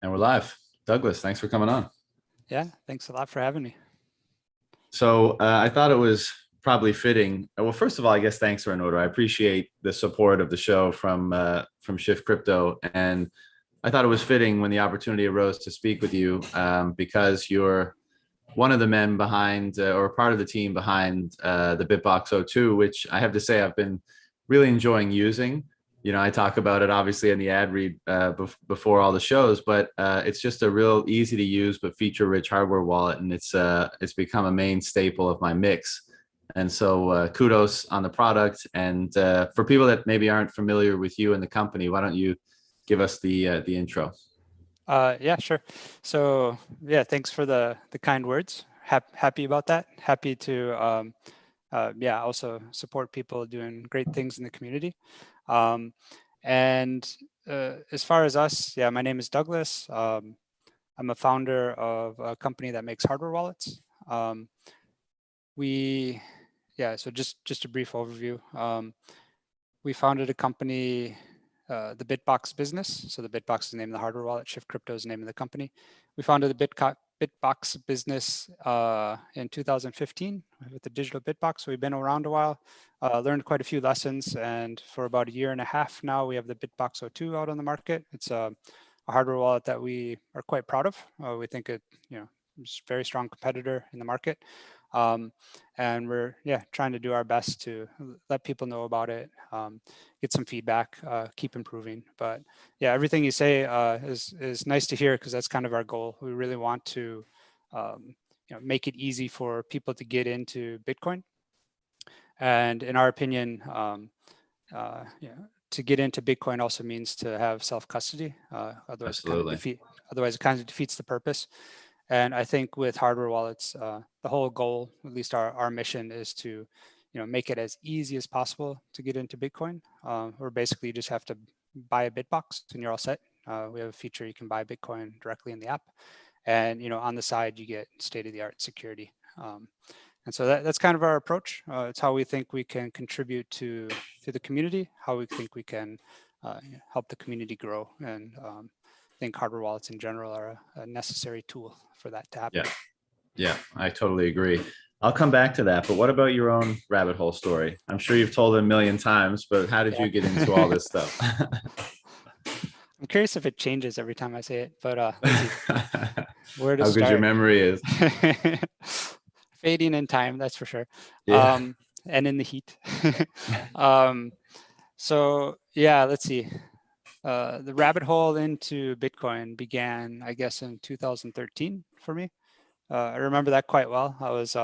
And we're live. Douglas, thanks for coming on. Yeah, thanks a lot for having me. So I thought it was probably fitting. Well, first of all, I guess thanks are in order. I appreciate the support of the show from ShiftCrypto, and I thought it was fitting when the opportunity arose to speak with you because you're one of the men behind or part of the team behind the BitBox02, which I have to say I've been really enjoying using. I talk about it obviously in the ad read before all the shows, but it's just a real easy to use but feature rich hardware wallet, and it's become a main staple of my mix. And so kudos on the product. And for people that maybe aren't familiar with you and the company, why don't you give us the intro? Yeah, sure. So yeah, thanks for the kind words. Happy about that. Happy to yeah, also support people doing great things in the community. And as far as us, yeah, my name is Douglas. I'm a founder of a company that makes hardware wallets. Yeah, so just a brief overview. We founded a company, the BitBox business. So the BitBox is the name of the hardware wallet. ShiftCrypto is the name of the company. We founded the BitBox business in 2015 with the digital BitBox. So we've been around a while, learned quite a few lessons, and for about a year and a half now, we have the BitBox02 out on the market. It's a hardware wallet that we are quite proud of. We think it, is a very strong competitor in the market. And we're trying to do our best to let people know about it, get some feedback, keep improving. But yeah, everything you say is nice to hear, because that's kind of our goal. We really want to make it easy for people to get into Bitcoin. And in our opinion, to get into Bitcoin also means to have self-custody. Otherwise it kind of defeats the purpose. And I think with hardware wallets, the whole goal, at least our mission, is to make it as easy as possible to get into Bitcoin. Or basically you just have to buy a BitBox and you're all set. We have a feature you can buy Bitcoin directly in the app. And on the side, you get state-of-the-art security. And so that's kind of our approach. It's how we think we can contribute to the community, how we think we can help the community grow. And I think hardware wallets in general are a necessary tool for that to happen. Yeah, I totally agree. I'll come back to that, but what about your own rabbit hole story? I'm sure you've told it a million times, but how did you get into all this stuff? I'm curious if it changes every time I say it, but let's see. Where to How start? good your memory is. Fading in time, that's for sure. Yeah. And in the heat. So yeah, let's see. The rabbit hole into Bitcoin began, I guess, in 2013 for me. I remember that quite well. I was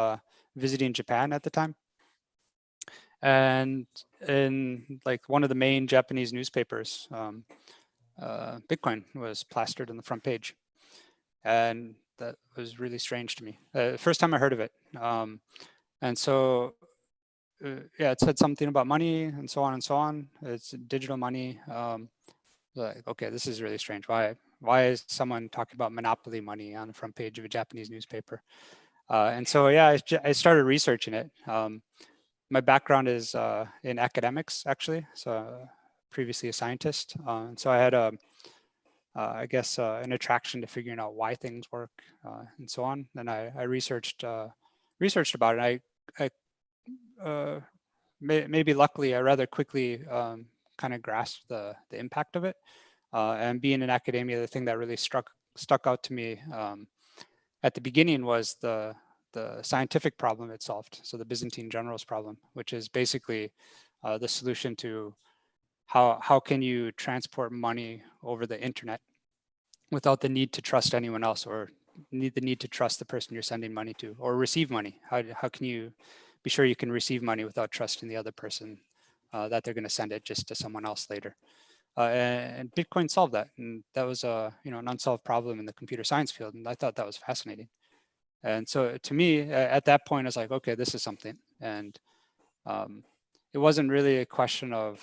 visiting Japan at the time. And in like one of the main Japanese newspapers, Bitcoin was plastered on the front page. And that was really strange to me. First time I heard of it. And so, yeah, it said something about money and so on and so on. It's digital money. Like, okay, this is really strange. Why is someone talking about monopoly money on the front page of a Japanese newspaper? And so, yeah, I started researching it. My background is in academics, actually. So previously a scientist. And so I had I guess an attraction to figuring out why things work and so on. And I researched about it. I maybe luckily I rather quickly kind of grasped the impact of it. And being in academia, the thing that really stuck out to me at the beginning was the scientific problem it solved. So the Byzantine generals problem, which is basically the solution to how can you transport money over the internet without the need to trust anyone else, or the need to trust the person you're sending money to, or receive money. How can you be sure you can receive money without trusting the other person that they're going to send it just to someone else later? And Bitcoin solved that, and that was an unsolved problem in the computer science field, and I thought that was fascinating. And so to me, at that point, I was like, okay, this is something. And it wasn't really a question of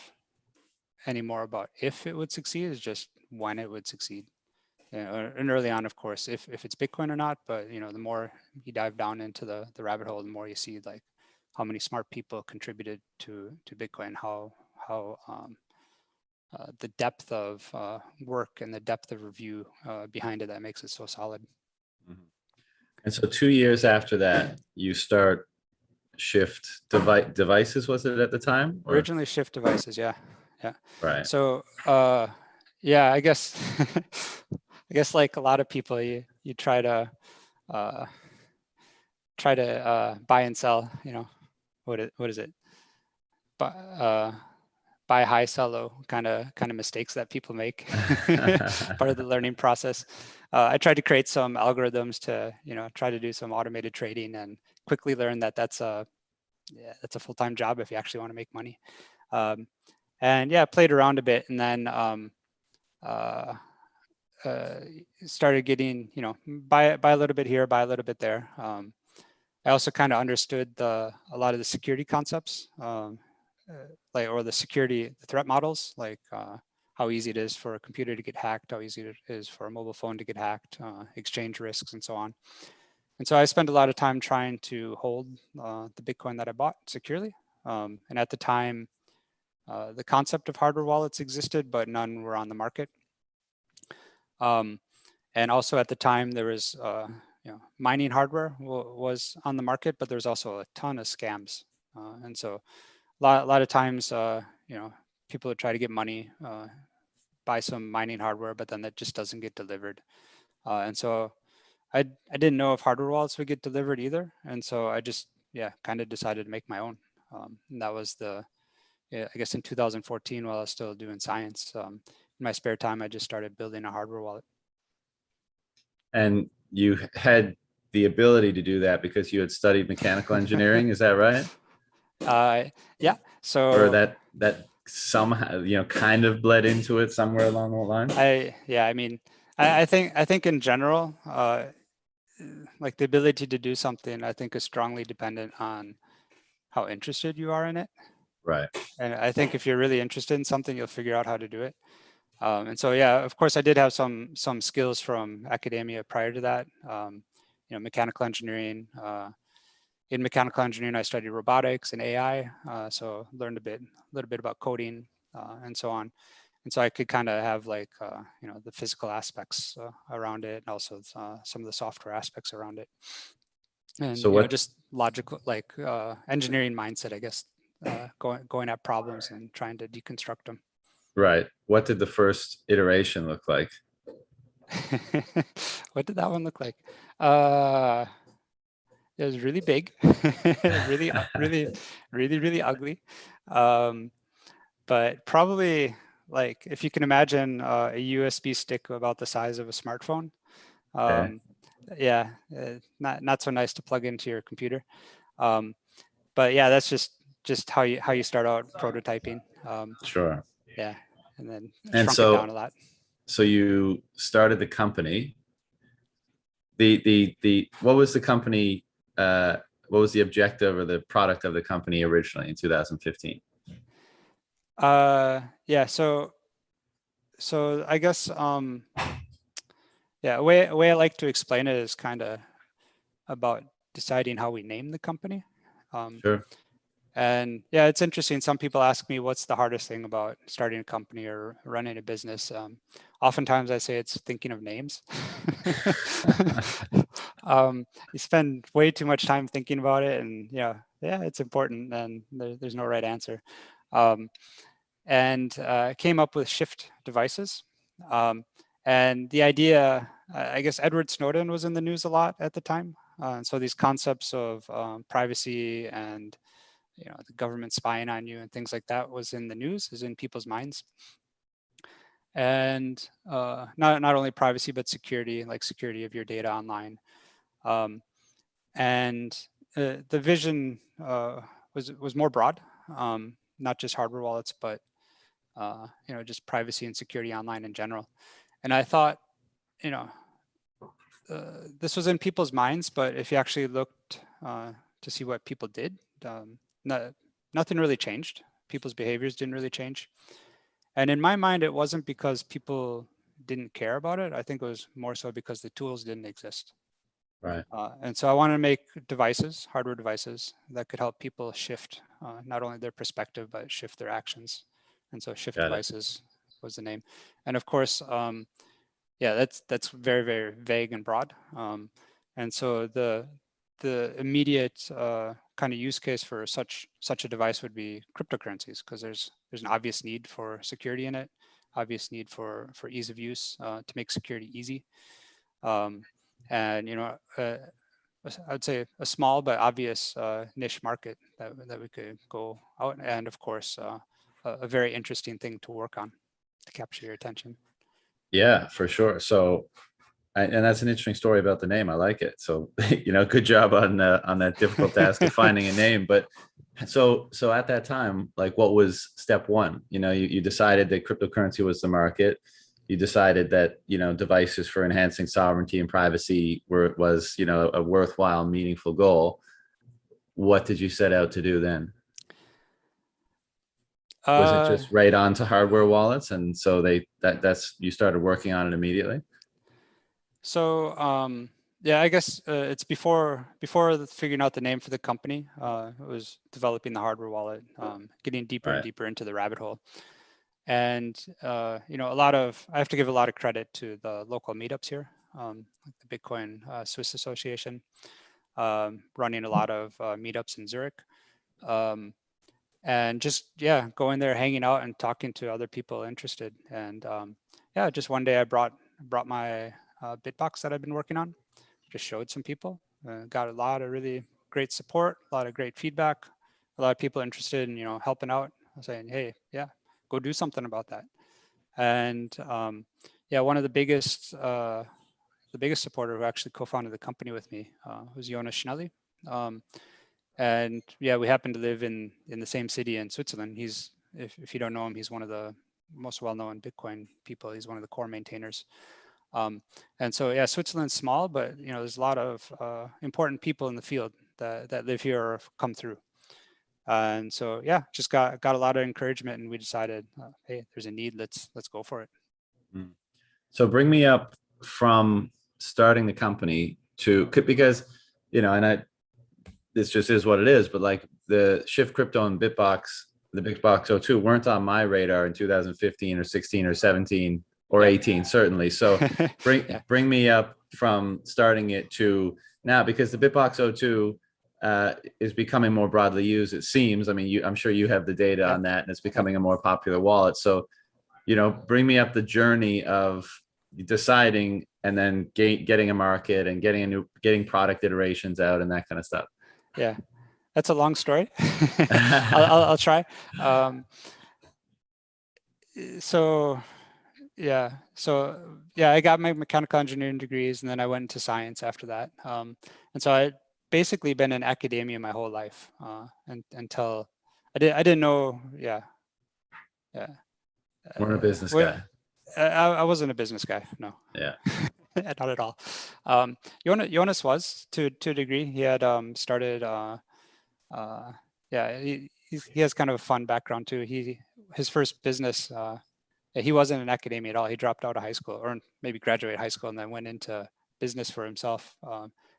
anymore about if it would succeed, it's just when it would succeed. And early on, of course, if it's Bitcoin or not, but the more you dive down into the rabbit hole, the more you see like how many smart people contributed to Bitcoin, how the depth of work and the depth of review behind it that makes it so solid. And so 2 years after that, you start Shift Devices, was it at the time? Or? Originally Shift Devices, yeah. Right. So yeah, I guess I guess like a lot of people, you try to buy and sell, what is it? Buy high, sell low kind of mistakes that people make. Part of the learning process. I tried to create some algorithms to try to do some automated trading, and quickly learned that that's a full-time job if you actually want to make money. And yeah, played around a bit, and then started getting, buy a little bit here, buy a little bit there. I also kind of understood a lot of the security concepts, or the security threat models, like how easy it is for a computer to get hacked, how easy it is for a mobile phone to get hacked, exchange risks, and so on. And so I spent a lot of time trying to hold the Bitcoin that I bought securely. And at the time, the concept of hardware wallets existed, but none were on the market. And also at the time, there was mining hardware was on the market, but there's also a ton of scams. And so a lot of times, people would try to get money, buy some mining hardware, but then that just doesn't get delivered. And so I didn't know if hardware wallets would get delivered either. And so I just, kind of decided to make my own. And that was I guess in 2014, while I was still doing science. In my spare time, I just started building a hardware wallet. And you had the ability to do that because you had studied mechanical engineering, is that right? Yeah. So or that somehow kind of bled into it somewhere along the line. I think in general, like the ability to do something, I think is strongly dependent on how interested you are in it. Right. And I think if you're really interested in something, you'll figure out how to do it. And so, yeah, of course, I did have some skills from academia prior to that. Mechanical engineering. In mechanical engineering, I studied robotics and AI, so learned a little bit about coding and so on. And so I could kind of have like the physical aspects around it, and also some of the software aspects around it. And so just logical, like engineering mindset, I guess, going at problems and trying to deconstruct them. Right. What did the first iteration look like? What did that one look like? It was really big, really ugly. But probably, like, if you can imagine a USB stick about the size of a smartphone. Okay. Yeah, not so nice to plug into your computer. But yeah, that's just how you start out prototyping. Sure. Yeah, and then And shrunk it down a lot. So you started the company. What was the company? What was the objective or the product of the company originally in 2015? Yeah, so I guess a way I like to explain it is kind of about deciding how we name the company. Sure. And yeah, it's interesting. Some people ask me what's the hardest thing about starting a company or running a business. Oftentimes I say it's thinking of names. You spend way too much time thinking about it, and it's important, and there's no right answer. And came up with Shift Devices. And the idea, I guess Edward Snowden was in the news a lot at the time. So these concepts of privacy and the government spying on you and things like that was in the news, is in people's minds. And not only privacy, but security, like security of your data online. And the vision was more broad, not just hardware wallets, but just privacy and security online in general. And I thought, this was in people's minds, but if you actually looked to see what people did, nothing really changed. People's behaviors didn't really change. And in my mind, it wasn't because people didn't care about it. I think it was more so because the tools didn't exist. Right. And so I wanted to make devices, hardware devices, that could help people shift not only their perspective, but shift their actions. And so Shift Devices was the name. And of course, yeah, that's very, very vague and broad. And so the immediate kind of use case for such a device would be cryptocurrencies, because there's an obvious need for security in it, obvious need for ease of use, to make security easy. And I would say a small but obvious niche market that we could go out, and of course a very interesting thing to work on to capture your attention. Yeah, for sure. So, and that's an interesting story about the name. I like it. So, good job on that difficult task of finding a name. But so at that time, like, what was step one? You decided that cryptocurrency was the market. You decided that devices for enhancing sovereignty and privacy was a worthwhile, meaningful goal. What did you set out to do then? Was it just right on to hardware wallets, and so that's you started working on it immediately? So yeah, I guess it's before figuring out the name for the company. It was developing the hardware wallet, getting deeper and deeper into the rabbit hole. And I have to give a lot of credit to the local meetups here, like the Bitcoin Swiss Association, running a lot of meetups in Zurich. And just, yeah, going there, hanging out and talking to other people interested. And yeah, just one day I brought my BitBox that I've been working on, just showed some people, got a lot of really great support, a lot of great feedback, a lot of people interested in, helping out, saying, hey, yeah, go do something about that. And yeah, one of the biggest supporter who actually co-founded the company with me was Jonas Schnelli. And yeah, we happen to live in the same city in Switzerland. He's, if you don't know him, he's one of the most well-known Bitcoin people. He's one of the core maintainers. And so, yeah, Switzerland's small, but there's a lot of important people in the field that live here or come through. And so, yeah, just got a lot of encouragement, and we decided, hey, there's a need. Let's go for it. So bring me up from starting the company to, because and this just is what it is, but like the ShiftCrypto and BitBox, the BitBox02 weren't on my radar in 2015 or 16 or 17 or 18, certainly. So bring me up from starting it to now, because the BitBox02 is becoming more broadly used, it seems. I mean, I'm sure you have the data on that, and it's becoming a more popular wallet. So, bring me up the journey of deciding and then getting a market and getting product iterations out and that kind of stuff. Yeah, that's a long story. I'll try. So yeah, I got my mechanical engineering degrees, and then I went into science after that. And so I basically been in academia my whole life, until I didn't know. Yeah. We're a business guy. I wasn't a business guy. No. Yeah. Not at all. Jonas was to a degree. He had started. Yeah, he has kind of a fun background too. His first business. He wasn't in academia at all. He dropped out of high school, or maybe graduated high school, and then went into business for himself,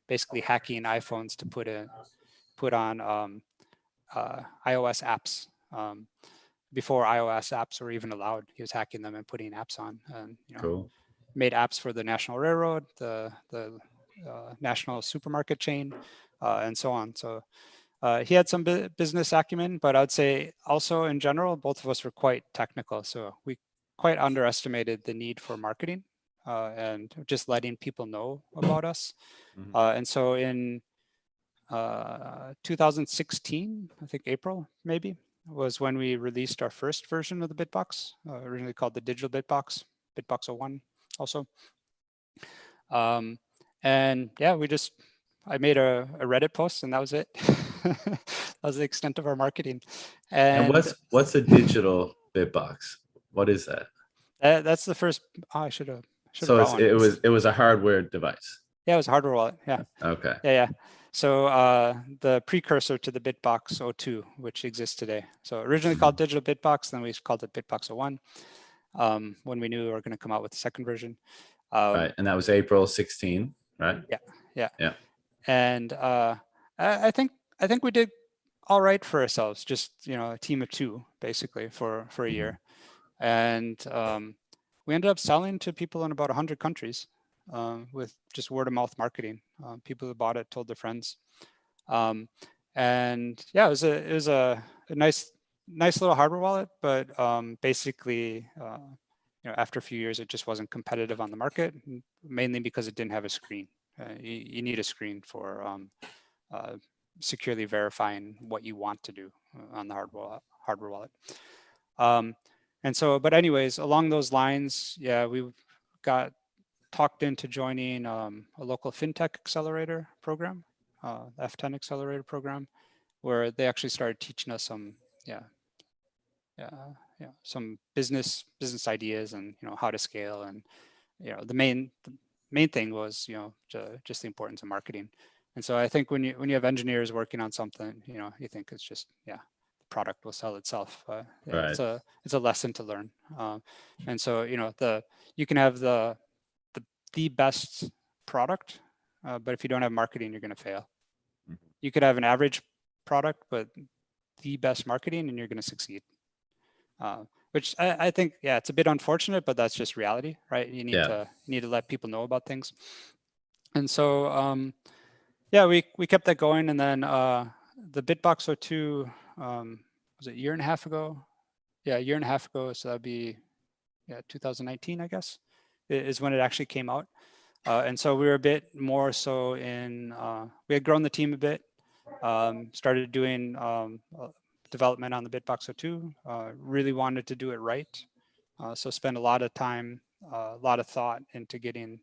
basically hacking iPhones to put on iOS apps. Before iOS apps were even allowed, he was hacking them and putting apps on, and cool. Made apps for the National Railroad, the national supermarket chain, and so on. So he had some business acumen, but I'd say also in general, both of us were quite technical. So we quite underestimated the need for marketing and just letting people know about us. And so in 2016, I think April maybe, was when we released our first version of the BitBox, originally called the digital BitBox, BitBox01 also. And yeah, I made a Reddit post, and that was it. That was the extent of our marketing. And what's a digital BitBox? What is that? That's the first. Oh, I should have. So it was a hardware device. Yeah, it was a hardware wallet. Yeah. Okay. Yeah. So the precursor to the BitBox02, which exists today. So originally called digital BitBox, then we called it BitBox01 when we knew we were going to come out with the second version. Right, and that was April 16, right? Yeah. And I think we did all right for ourselves. Just a team of two basically for a year. And we ended up selling to people in about 100 countries with just word of mouth marketing. People who bought it told their friends. And yeah, it was a nice little hardware wallet, but basically, after a few years, it just wasn't competitive on the market, mainly because it didn't have a screen. You need a screen for securely verifying what you want to do on the hardware wallet. And so, but anyways, along those lines, yeah, we got talked into joining a local fintech accelerator program, F10 accelerator program, where they actually started teaching us some, some business ideas and how to scale. And the main thing was just the importance of marketing. And so I think when you have engineers working on something, you think it's just the product will sell itself. Right. It's a lesson to learn. And so you can have the best product, but if you don't have marketing, you're going to fail. You could have an average product, but the best marketing, and you're going to succeed. Which I think, it's a bit unfortunate, but that's just reality, right? You need to let people know about things. And so, we kept that going. And then the BitBox02, was it a year and a half ago? Yeah, a year and a half ago. So that'd be 2019, I guess, is when it actually came out. And so we were a bit more so in, we had grown the team a bit, started doing development on the BitBox02, really wanted to do it right. So spend a lot of time, a lot of thought into getting,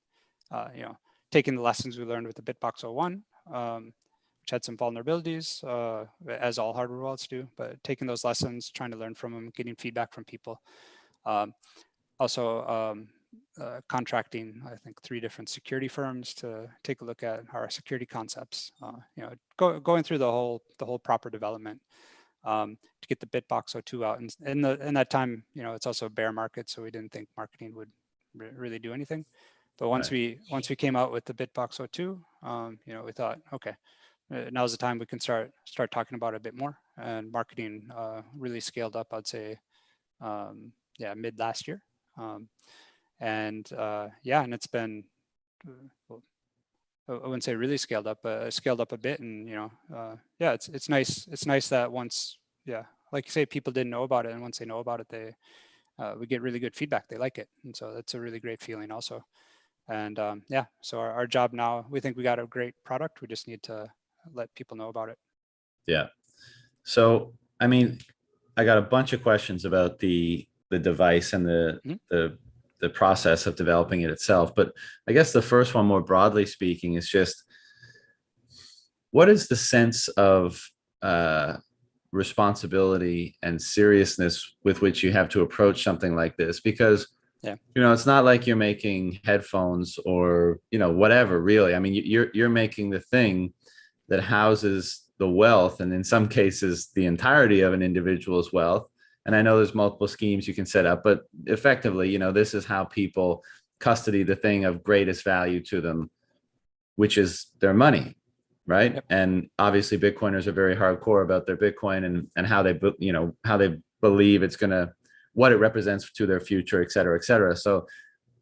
taking the lessons we learned with the BitBox01, which had some vulnerabilities, as all hardware wallets do, but taking those lessons, trying to learn from them, getting feedback from people. Also contracting, I think, 3 different security firms to take a look at our security concepts. Going through the whole proper development to get the BitBox02 out. And in that time, it's also a bear market, so we didn't think marketing would really do anything. But once we came out with the BitBox02, we thought, okay, now's the time we can start talking about it a bit more. And marketing really scaled up, I'd say, mid last year. And it's been, I wouldn't say really scaled up, but scaled up a bit. And it's nice. It's nice that once, like you say, people didn't know about it, and once they know about it, we get really good feedback. They like it, and so that's a really great feeling, also. And so our job now, we think we got a great product. We just need to let people know about it. Yeah. So, I mean, I got a bunch of questions about the device and the process of developing it itself. But I guess the first one, more broadly speaking, is just, what is the sense of responsibility and seriousness with which you have to approach something like this? Because it's not like you're making headphones or whatever, really. I mean, you're making the thing that houses the wealth, and in some cases the entirety of an individual's wealth. And I know there's multiple schemes you can set up, but effectively, this is how people custody the thing of greatest value to them, which is their money, right? Yep. And obviously Bitcoiners are very hardcore about their Bitcoin and how they how they believe it's gonna, what it represents to their future, et cetera, et cetera. So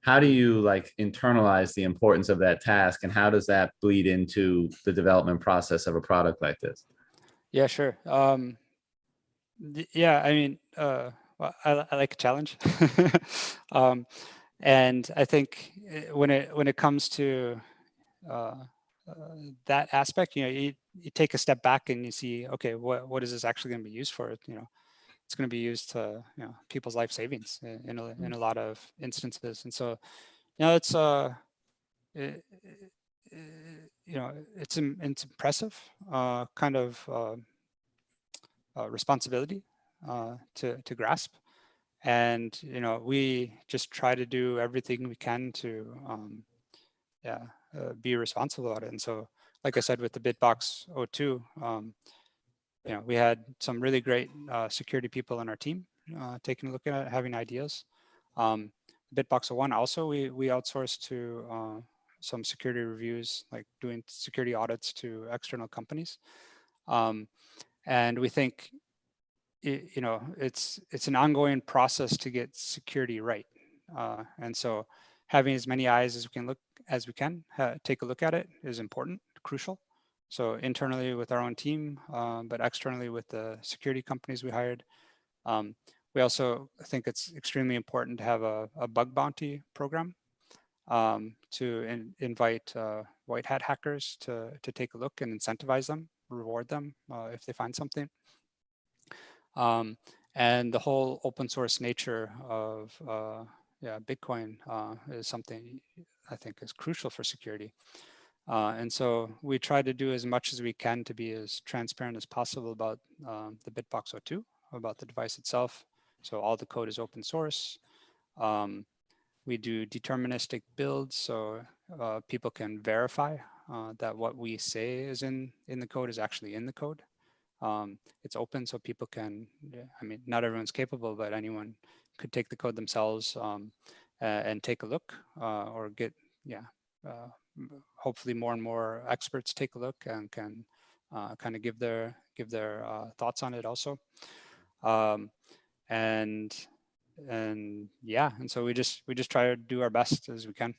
how do you internalize the importance of that task, and how does that bleed into the development process of a product like this? Yeah, sure. I mean, I like a challenge. And I think when it comes to that aspect, you take a step back and you see, okay, what is this actually going to be used for? It's going to be used to people's life savings in a lot of instances. And so it's it's impressive kind of responsibility to grasp. And we just try to do everything we can to be responsible about it. And so, like I said, with the BitBox02, we had some really great security people in our team taking a look at it, having ideas. BitBox01 also, we outsourced to some security reviews, like doing security audits to external companies. And we think you know, it's an ongoing process to get security right. And so having as many eyes as we can take a look at it is important, crucial. So internally with our own team, but externally with the security companies we hired. We also think it's extremely important to have a bug bounty program to invite white hat hackers to take a look and incentivize them, reward them if they find something. And the whole open source nature of Bitcoin is something I think is crucial for security. And so we try to do as much as we can to be as transparent as possible about the BitBox02, about the device itself. So all the code is open source. We do deterministic builds, so people can verify that what we say is in the code is actually in the code. It's open, so people can, I mean, not everyone's capable, but anyone could take the code themselves and take a look or get, hopefully more and more experts take a look and can kind of give their thoughts on it also. And so we just try to do our best as we can.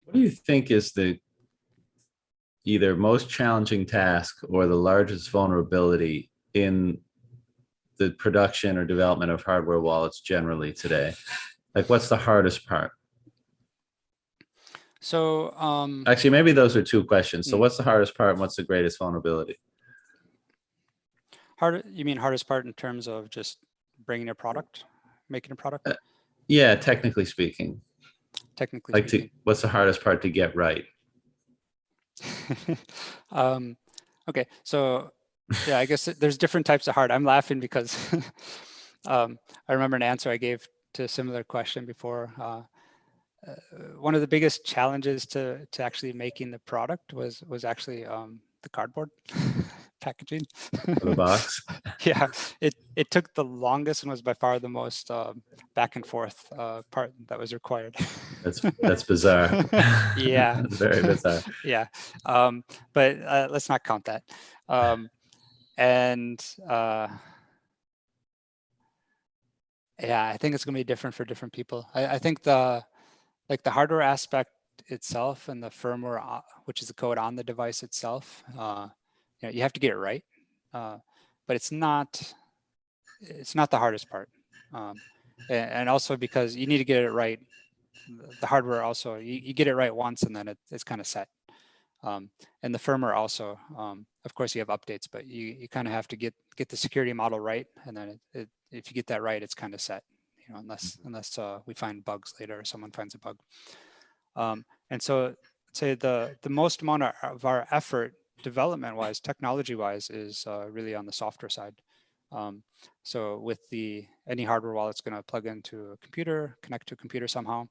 What do you think is the either most challenging task or the largest vulnerability in the production or development of hardware wallets generally today? Like, what's the hardest part? So actually, maybe those are two questions. So what's the hardest part and what's the greatest vulnerability? You mean hardest part in terms of just bringing a product, making a product? Yeah, technically speaking. Technically speaking. What's the hardest part to get right? Okay, so yeah, I guess there's different types of hard. I'm laughing because I remember an answer I gave to a similar question before. One of the biggest challenges to actually making the product was actually the cardboard packaging. The box. Yeah, it took the longest and was by far the most back and forth part that was required. That's bizarre. Yeah, That's very bizarre. Yeah, but let's not count that. Yeah, I think it's going to be different for different people. I think the hardware aspect itself and the firmware, which is the code on the device itself, you have to get it right. But it's not the hardest part. And also because you need to get it right, the hardware also, you get it right once and then it's kind of set. And the firmware also, of course, you have updates, but you kind of have to get the security model right, and then if you get that right, it's kind of set. Unless we find bugs later or someone finds a bug. And so, I'd say the most amount of our effort, development-wise, technology-wise, is really on the software side. So with any hardware wallet's going to plug into a computer, connect to a computer somehow,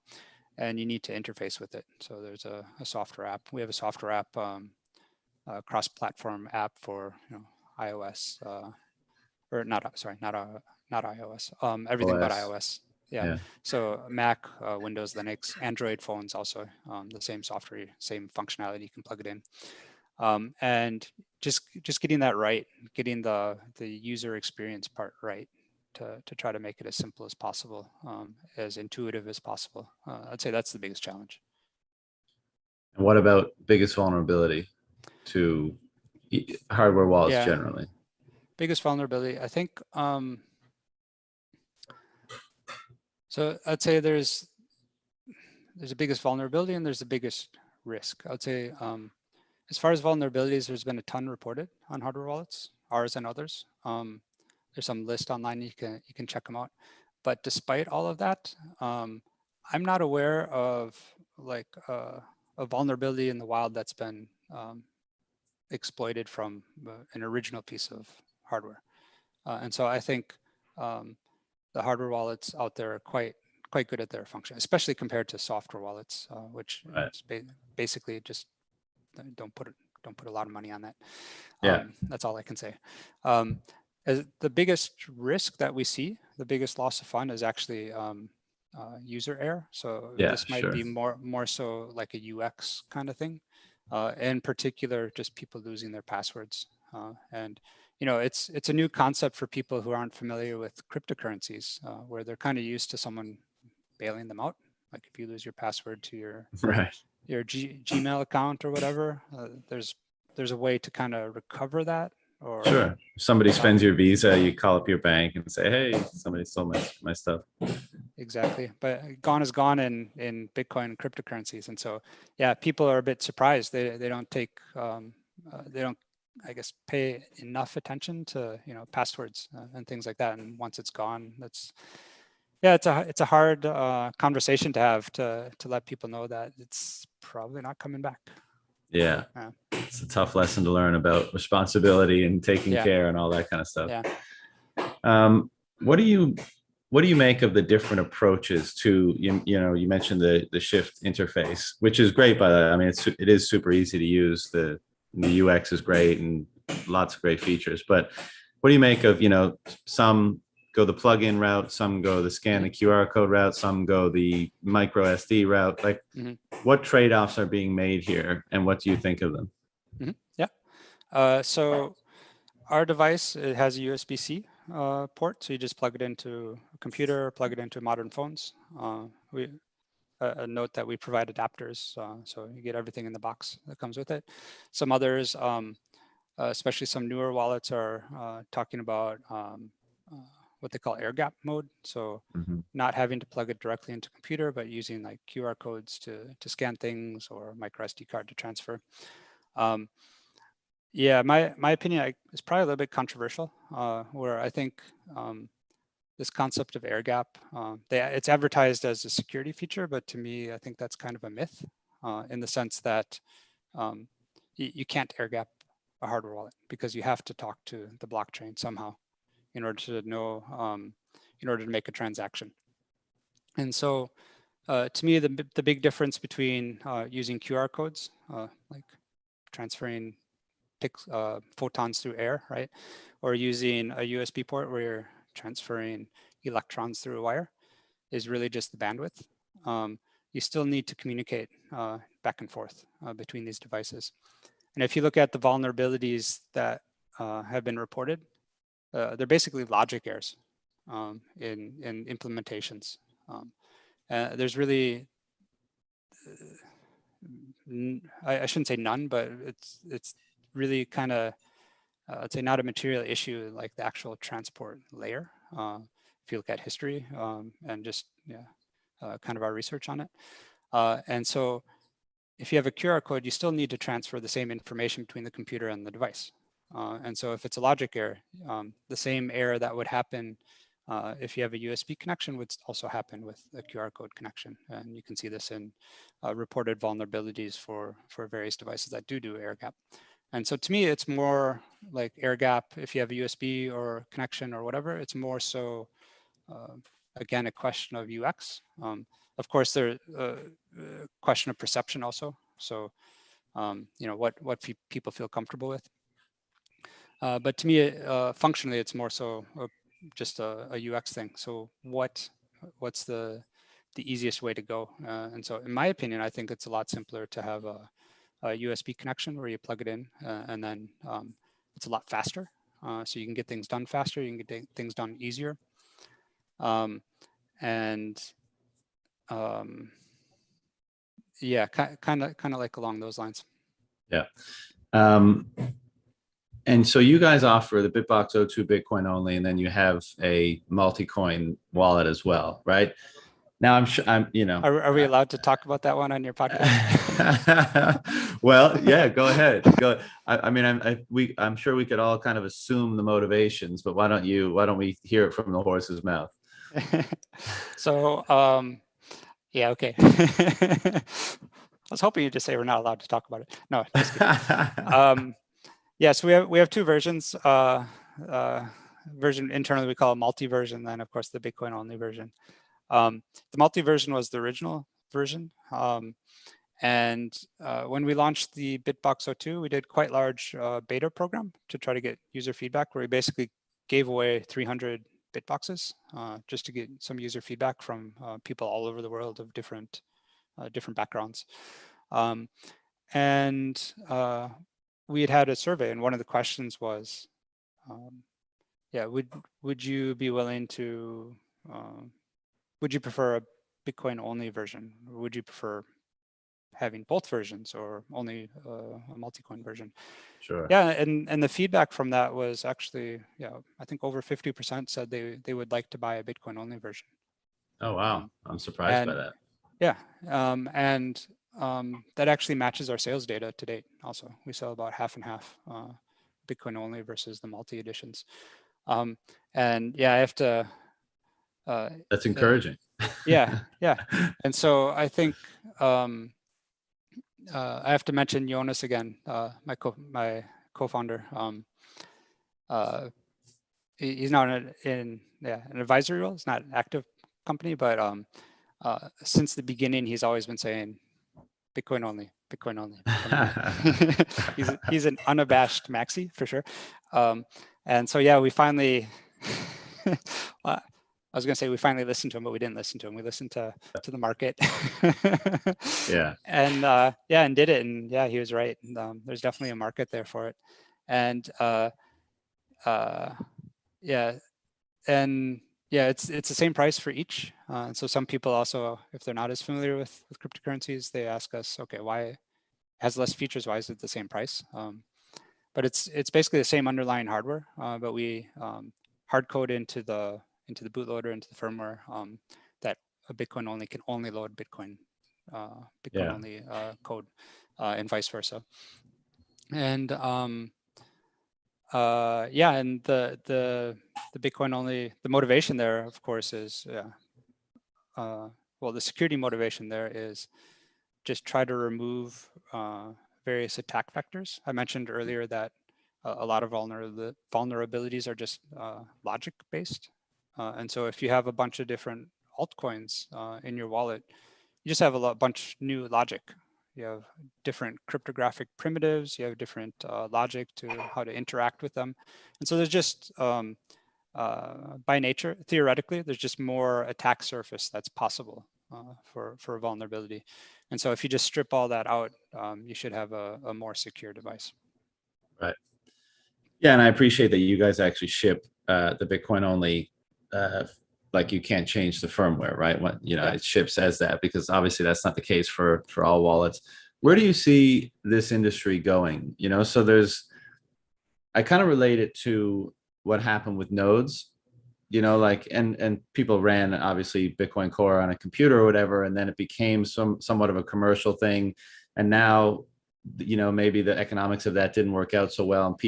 and you need to interface with it. So there's a software app. We have a software app, a cross-platform app for iOS, or not iOS. Everything OS. but iOS. Yeah. So Mac, Windows, Linux, Android phones also the same software, same functionality. You can plug it in, and just getting that right, getting the user experience part right. To try to make it as simple as possible, as intuitive as possible. I'd say that's the biggest challenge. And what about biggest vulnerability to hardware wallets generally? Biggest vulnerability, I think. So I'd say there's the biggest vulnerability and there's the biggest risk. I'd say as far as vulnerabilities, there's been a ton reported on hardware wallets, ours and others. There's some list online, you can check them out. But despite all of that, I'm not aware of a vulnerability in the wild that's been exploited from an original piece of hardware. And so I think the hardware wallets out there are quite good at their function, especially compared to software wallets, which is basically just don't put a lot of money on that. That's all I can say. As the biggest risk that we see, the biggest loss of fun is actually user error. So this might be more so like a UX kind of thing. In particular, just people losing their passwords. And it's a new concept for people who aren't familiar with cryptocurrencies, where they're kind of used to someone bailing them out. Like if you lose your password to your Right. Gmail account or whatever, there's a way to kind of recover that. Or Sure. If somebody spends your Visa, you call up your bank and say, hey, somebody stole my stuff. exactly. But gone is gone in Bitcoin and cryptocurrencies. And so, yeah, people are a bit surprised. They don't take, they don't, I guess, pay enough attention to, passwords and things like that. And once it's gone, it's a hard conversation to have, to let people know that it's probably not coming back. Yeah. Yeah. It's a tough lesson to learn about responsibility and taking Yeah. care and all that kind of stuff. Yeah. What do you make of the different approaches to, you mentioned the Shift interface, which is great, by the way. I mean, it is super easy to use. The UX is great and lots of great features. But what do you make of, some go the plugin route, some go the scan the QR code route, some go the micro SD route? Like, what trade-offs are being made here, and what do you think of them? Yeah. So our device, it has a USB-C port, so you just plug it into a computer, plug it into modern phones. A note that we provide adapters, so you get everything in the box that comes with it. Some others, especially some newer wallets, are talking about what they call air gap mode. So not having to plug it directly into computer, but using like QR codes to scan things, or micro SD card to transfer. Yeah, my opinion is probably a little bit controversial, where I think this concept of air gap, it's advertised as a security feature, but to me, I think that's kind of a myth, in the sense that you can't air gap a hardware wallet, because you have to talk to the blockchain somehow in order to know, in order to make a transaction. And so to me, the big difference between using QR codes, like transferring photons through air, right? Or using a USB port where you're transferring electrons through a wire, is really just the bandwidth. You still need to communicate back and forth between these devices. And if you look at the vulnerabilities that have been reported, they're basically logic errors in implementations. There's really, I shouldn't say none, but it's really kind of, I'd say not a material issue like the actual transport layer. If you look at history and just kind of our research on it. And so if you have a QR code, you still need to transfer the same information between the computer and the device. And so if it's a logic error, the same error that would happen if you have a USB connection would also happen with a QR code connection. And you can see this in reported vulnerabilities for various devices that do air gap. And so to me, it's more like air gap if you have a USB or connection or whatever. It's more so, again, a question of UX. Of course, there's a question of perception also. So, what people feel comfortable with. But to me, functionally, it's more so just a UX thing. So what's the easiest way to go? And so in my opinion, I think it's a lot simpler to have a USB connection where you plug it in, and then it's a lot faster. So you can get things done faster, you can get things done easier. Yeah, kind of like along those lines. Yeah. And so you guys offer the BitBox02 Bitcoin only, and then you have a multi-coin wallet as well, right? Now I'm sure Are we allowed to talk about that one on your podcast? Well, yeah, go ahead. Go. I mean, I'm sure we could all kind of assume the motivations, but why don't we hear it from the horse's mouth? So, yeah, okay. I was hoping you'd just say we're not allowed to talk about it. No, just kidding. Yeah, so we have two versions. Version internally we call it multi version, then of course the Bitcoin only version. The multi version was the original version. And when we launched the BitBox02, we did quite large beta program to try to get user feedback, where we basically gave away 300 BitBoxes just to get some user feedback from people all over the world of different backgrounds. And we had a survey, and one of the questions was, Yeah, would you be willing to? Would you prefer a Bitcoin only version? Or would you prefer having both versions or only a multi-coin version? Sure. Yeah, and the feedback from that was actually, I think over 50% said they would like to buy a Bitcoin only version. Oh, wow. I'm surprised by And that. yeah, and that actually matches our sales data to date. Also, we sell about half and half Bitcoin only versus the multi editions. And yeah, I have to. That's encouraging. Yeah, and so I think I have to mention Jonas again, my co-founder. He's now in an advisory role. It's not an active company, but since the beginning, he's always been saying Bitcoin only, Bitcoin only, Bitcoin only. he's an unabashed maxi for sure. And so yeah, we finally. I was going to say we finally listened to him, but we didn't listen to him. We listened to the market. Yeah. And and did it. And yeah, he was right. There's definitely a market there for it. And it's the same price for each. So some people also, if they're not as familiar with cryptocurrencies, they ask us, okay, why it has less features? Why is it the same price? But it's basically the same underlying hardware, but we hard code into the bootloader, into the firmware, that a Bitcoin only can only load Bitcoin only code, and vice versa. And and the Bitcoin only, the motivation there, of course, is the security motivation there is just try to remove various attack vectors. I mentioned earlier that a lot of vulnerabilities are just logic based. And so if you have a bunch of different altcoins in your wallet, you just have a bunch new logic. You have different cryptographic primitives, you have different logic to how to interact with them. And so there's just, by nature, theoretically, there's just more attack surface that's possible for a vulnerability. And so if you just strip all that out, you should have a more secure device. Right. Yeah, and I appreciate that you guys actually ship the Bitcoin only, like you can't change the firmware, right? When it ships as that, because obviously that's not the case for all wallets. Where do you see this industry going? So I kind of relate it to what happened with nodes, and people ran obviously Bitcoin Core on a computer or whatever, and then it became somewhat of a commercial thing, and now maybe the economics of that didn't work out so well, and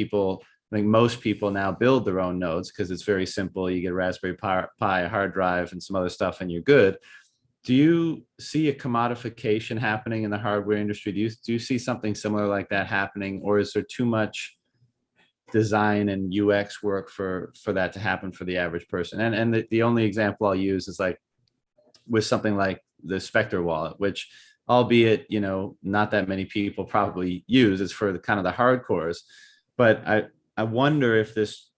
I think most people now build their own nodes because it's very simple. You get a Raspberry Pi, a hard drive, and some other stuff, and you're good. Do you see a commodification happening in the hardware industry? Do you see something similar like that happening, or is there too much design and UX work for that to happen for the average person? And the only example I'll use is like with something like the Spectre wallet, which, albeit not that many people probably use, it's for the kind of the hardcores. But I wonder if this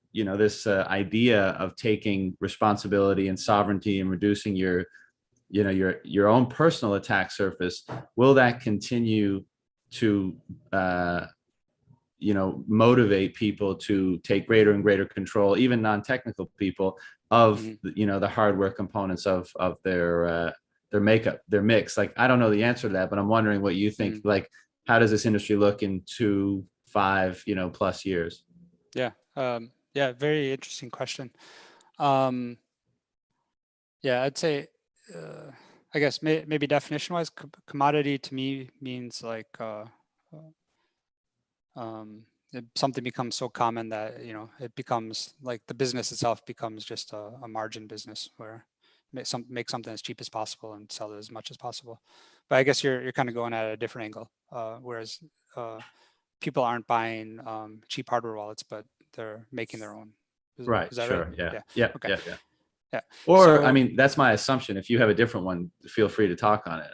idea of taking responsibility and sovereignty and reducing your own personal attack surface, will that continue to motivate people to take greater and greater control, even non-technical people, of the hardware components of their makeup, their mix? Like, I don't know the answer to that, but I'm wondering what you think. Like, how does this industry look in 2, 5, plus years? Very interesting question. I'd say, I guess maybe definition-wise, commodity to me means like something becomes so common that it becomes like the business itself becomes just a margin business where make something as cheap as possible and sell it as much as possible. But I guess you're kind of going at a different angle, whereas people aren't buying cheap hardware wallets, but they're making their own. Is that Sure, right? Yeah. Okay. Yeah. Or So, I mean, that's my assumption. If you have a different one, feel free to talk on it.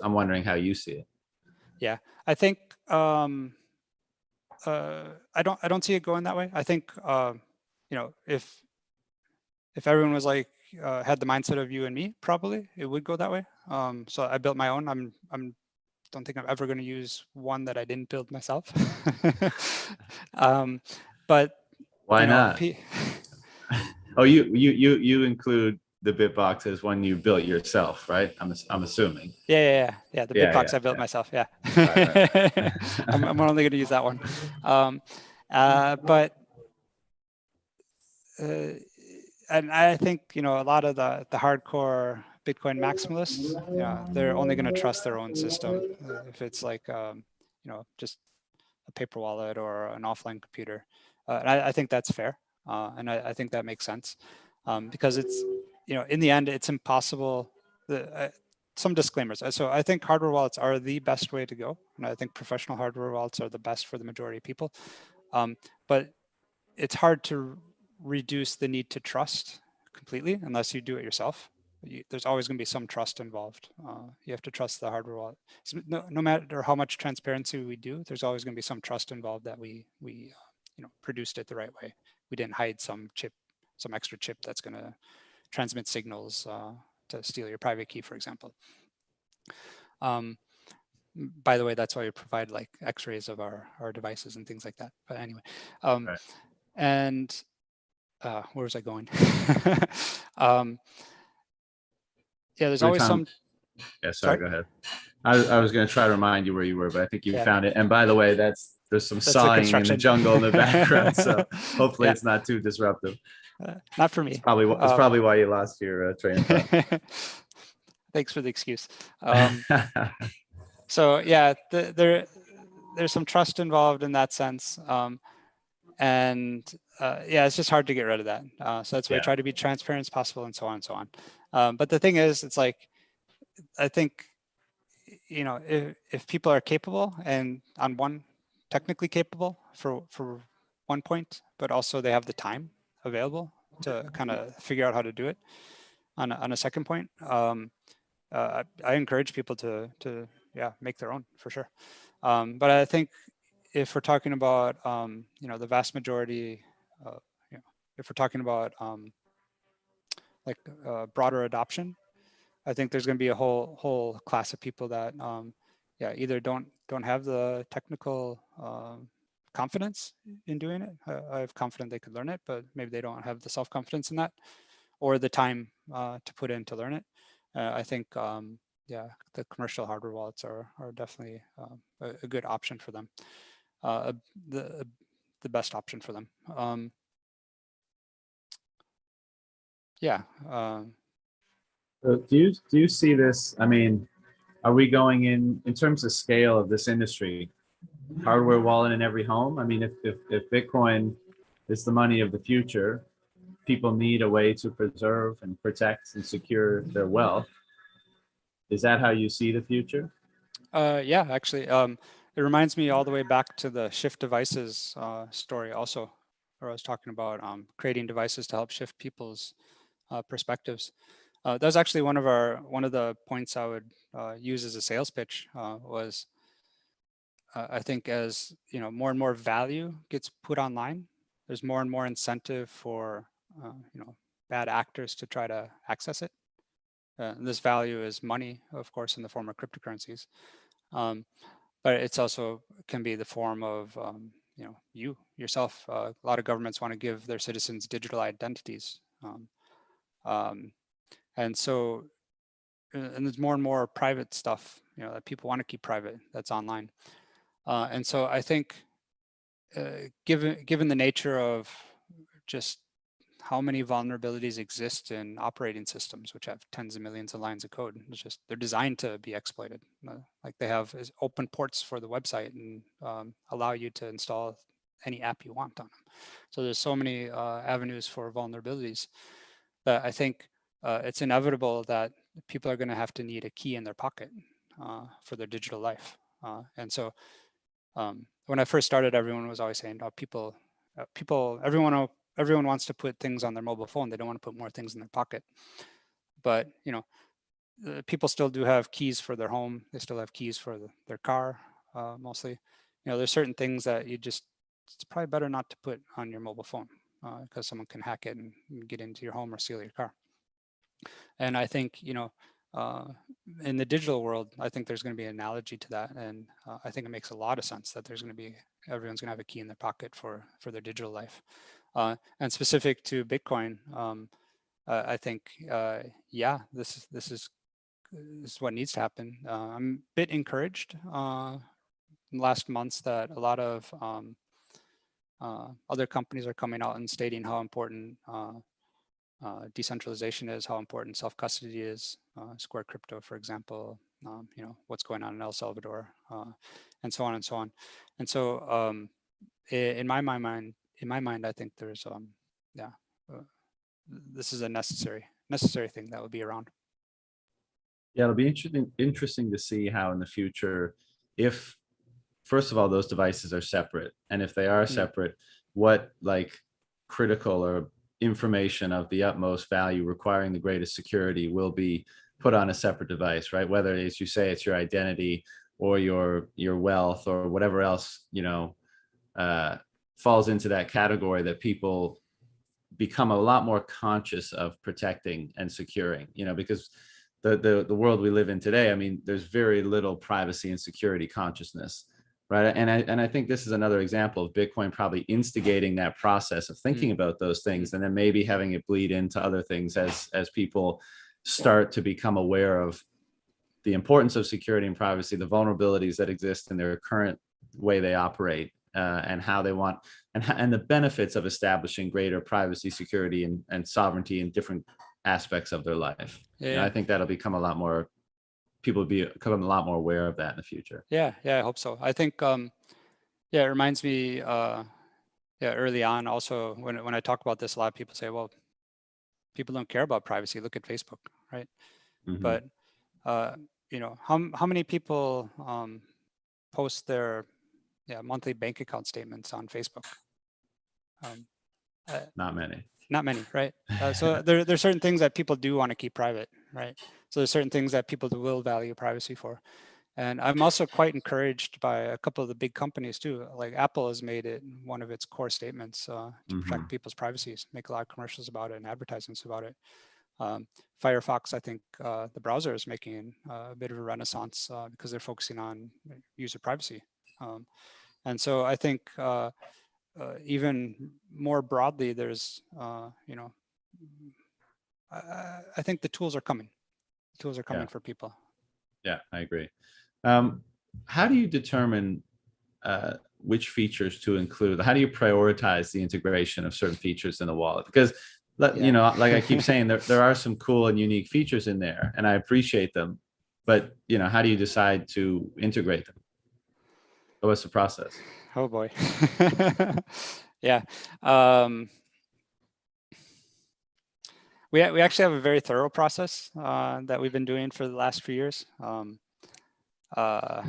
I'm wondering how you see it. Yeah, I think I don't see it going that way. I think if everyone was like had the mindset of you and me, probably it would go that way. So I built my own. Don't think I'm ever going to use one that I didn't build myself. But Why you know, not? Oh, you include the BitBox as one you built yourself, right? I'm assuming. yeah. The Yeah, BitBox yeah, I built yeah. myself. Yeah. Right. I'm only going to use that one. But and I think, you know, a lot of the hardcore Bitcoin maximalists, you know, they're only going to trust their own system if it's like, you know, just a paper wallet or an offline computer. And I think that's fair. And I think that makes sense because it's, you know, in the end, it's impossible. Some disclaimers. So I think hardware wallets are the best way to go. And I think professional hardware wallets are the best for the majority of people. But it's hard to reduce the need to trust completely unless you do it yourself. There's always going to be some trust involved. You have to trust the hardware wallet. So no matter how much transparency we do, there's always going to be some trust involved that we you know, produced it the right way. We didn't hide some chip, some extra chip that's going to transmit signals to steal your private key, for example. By the way, that's why we provide like X-rays of our devices and things like that. But anyway, Right. and where was I going? Yeah, there's always some. Yeah, sorry, go ahead. I was going to try to remind you where you were, but I think you found it. And by the way, there's some sawing in the jungle in the background, so hopefully it's not too disruptive. Not for me. It's probably why you lost your train of thought. Thanks for the excuse. So yeah, there's some trust involved in that sense. And yeah, it's just hard to get rid of that. So that's why I try to be transparent as possible and so on and so on. But the thing is, it's like, I think, you know, if people are capable and on one, technically capable for one point, but also they have the time available to kind of figure out how to do it on a second point, I encourage people to yeah, make their own for sure. But I think if we're talking about you know, the vast majority, you know, if we're talking about like broader adoption, I think there's going to be a whole class of people that yeah, either don't have the technical confidence in doing it. I'm confident they could learn it, but maybe they don't have the self-confidence in that or the time to put in to learn it. I think yeah, the commercial hardware wallets are definitely a good option for them, the best option for them. Yeah. So do you see this? I mean, are we going in terms of scale of this industry? Hardware wallet in every home. I mean, if Bitcoin is the money of the future, people need a way to preserve and protect and secure their wealth. Is that how you see the future? Yeah, actually, it reminds me all the way back to the shift devices story also, where I was talking about creating devices to help shift people's perspectives. That was actually one of the points I would use as a sales pitch was I think as, you know, more and more value gets put online, there's more and more incentive for you know, bad actors to try to access it. And this value is money, of course, in the form of cryptocurrencies. But it's also can be the form of, you know, you yourself. A lot of governments want to give their citizens digital identities. And so, and there's more and more private stuff, you know, that people want to keep private that's online. And so I think given the nature of just how many vulnerabilities exist in operating systems, which have tens of millions of lines of code. It's just, they're designed to be exploited. Like they have open ports for the website and allow you to install any app you want on them. So there's so many avenues for vulnerabilities that I think it's inevitable that people are going to have to need a key in their pocket for their digital life. And so when I first started, everyone was always saying, "Oh, everyone wants to put things on their mobile phone. They don't want to put more things in their pocket." But you know, people still do have keys for their home. They still have keys for their car, mostly. You know, there's certain things that it's probably better not to put on your mobile phone because someone can hack it and get into your home or steal your car. And I think, you know, in the digital world, I think there's going to be an analogy to that, and I think it makes a lot of sense that there's going to be everyone's going to have a key in their pocket for their digital life. And specific to Bitcoin, I think yeah, this is what needs to happen. I'm a bit encouraged in the last months that a lot of other companies are coming out and stating how important decentralization is, how important self-custody is. Square Crypto, for example, you know, what's going on in El Salvador, and so on and so on. And so in my mind, I think there's yeah, this is a necessary thing that will be around. Yeah, it'll be interesting to see how in the future, if first of all those devices are separate, and if they are separate, what like critical or information of the utmost value requiring the greatest security will be put on a separate device, right? Whether, as you say, it's your identity or your wealth or whatever else, you know, falls into that category that people become a lot more conscious of protecting and securing, you know, because the world we live in today, I mean, there's very little privacy and security consciousness, right? And I think this is another example of Bitcoin probably instigating that process of thinking about those things, and then maybe having it bleed into other things as people start to become aware of the importance of security and privacy, the vulnerabilities that exist in their current way they operate, and how they want, and the benefits of establishing greater privacy, security, and sovereignty in different aspects of their life. Yeah, you know, I think that'll become a lot more, people will become a lot more aware of that in the future. Yeah, I hope so. I think yeah, it reminds me yeah, early on also when I talk about this, a lot of people say, well, people don't care about privacy, look at Facebook, right? But you know, how many people post their monthly bank account statements on Facebook? Not many. Not many, right? So there's certain things that people do want to keep private, right? So there's certain things that people will value privacy for. And I'm also quite encouraged by a couple of the big companies too. Like Apple has made it one of its core statements to protect people's privacies, make a lot of commercials about it and advertisements about it. Firefox, I think the browser is making a bit of a renaissance because they're focusing on user privacy. And so I think even more broadly, there's, you know, I think the tools are coming. The tools are coming for people. Yeah, I agree. How do you determine which features to include? How do you prioritize the integration of certain features in the wallet? Because you know, like I keep saying, there are some cool and unique features in there, and I appreciate them. But you know, how do you decide to integrate them? What's the process? Oh boy. Yeah. We actually have a very thorough process that we've been doing for the last few years. I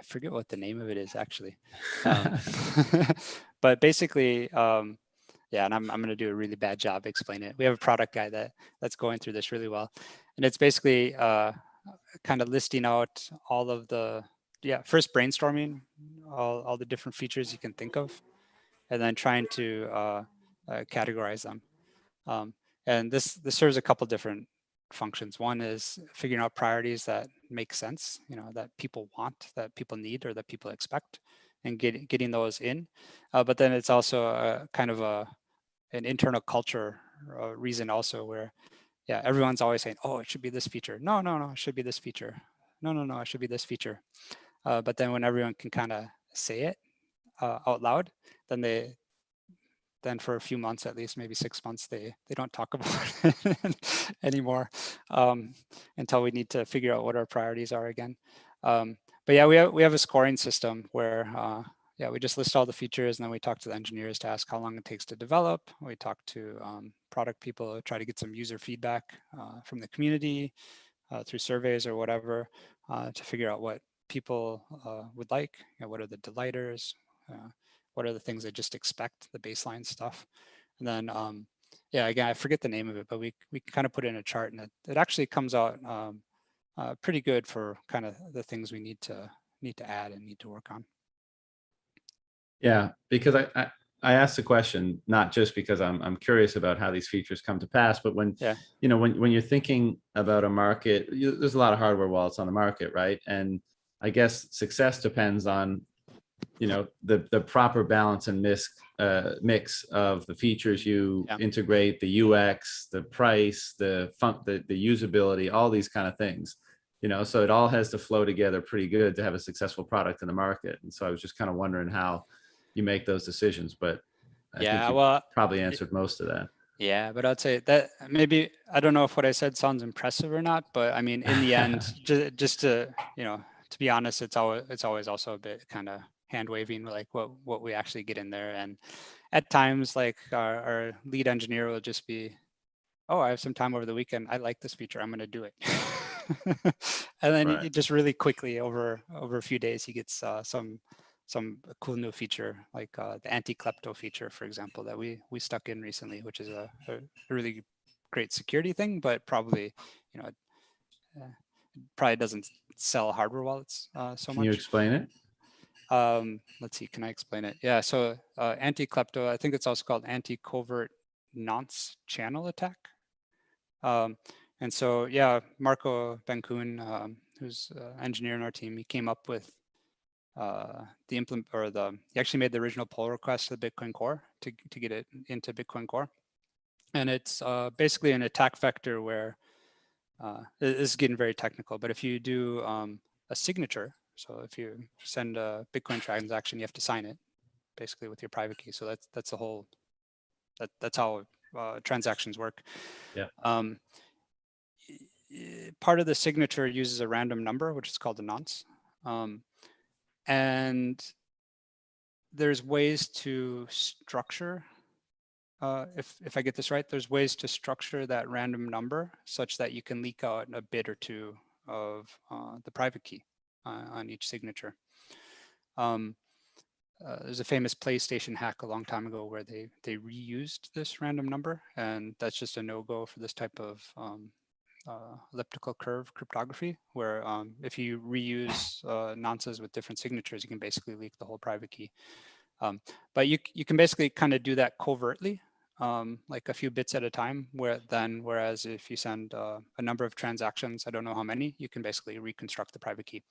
forget what the name of it is actually. But basically, yeah, and I'm going to do a really bad job explaining it. We have a product guy that's going through this really well. And it's basically kind of listing out all of the, first brainstorming all the different features you can think of, and then trying to categorize them. And this serves a couple different functions. One is figuring out priorities that make sense, you know, that people want, that people need, or that people expect, and getting those in. But then it's also a kind of an internal culture reason also, where everyone's always saying, oh, it should be this feature. No, it should be this feature. No, it should be this feature. But then when everyone can kind of say it out loud, then for a few months, at least maybe 6 months, they don't talk about it anymore until we need to figure out what our priorities are again. But yeah, we have a scoring system where we just list all the features, and then we talk to the engineers to ask how long it takes to develop. We talk to product people, try to get some user feedback from the community through surveys or whatever to figure out what people would like. You know, what are the delighters? What are the things they just expect, the baseline stuff? And then, again, I forget the name of it, but we kind of put it in a chart, and it actually comes out pretty good for kind of the things we need to add and need to work on. Yeah, because I asked the question not just because I'm curious about how these features come to pass, but when Yeah. when you're thinking about a market, there's a lot of hardware wallets on the market, right? And I guess success depends on the proper balance and mix of the features you Yeah. integrate, the UX, the price, the usability, all these kind of things. So it all has to flow together pretty good to have a successful product in the market. And so I was just kind of wondering how you make those decisions, but I think Yeah. you Well, probably answered most of yeah, but I'd say that maybe, I don't know if what I said sounds impressive or not, but I mean, in the end, that. just to, to be honest, it's always also a bit kind of hand waving, like what we actually get in there. And at times, like our lead engineer will just be, oh, I have some time over the weekend. I like this feature. I'm going to do it. And then Right. he just really quickly over a few days, he gets some cool new feature, like the anti-klepto feature, for example, that we stuck in recently, which is a really great security thing, but probably, probably doesn't sell hardware wallets so Can you much. explain it? Let's see, can I explain it? Yeah, so anti-klepto, I think it's also called anti-covert nonce channel attack. And so, yeah, Marco Bakkum, who's engineer in our team, he came up with he actually made the original pull request to the Bitcoin Core to get it into Bitcoin Core. And it's basically an attack vector where, this is getting very technical, but if you do a signature, so if you send a Bitcoin transaction, you have to sign it basically with your private key. So that's the whole, that's how transactions work. Yeah. Part of the signature uses a random number, which is called a nonce. And there's ways to structure, if I get this right, there's ways to structure that random number such that you can leak out a bit or two of the private key on each signature. There's a famous PlayStation hack a long time ago where they reused this random number, and that's just a no-go for this type of elliptical curve cryptography, where if you reuse nonces with different signatures, you can basically leak the whole private key. But you can basically kind of do that covertly, like a few bits at a time, whereas if you send a number of transactions, I don't know how many, you can basically reconstruct the private key.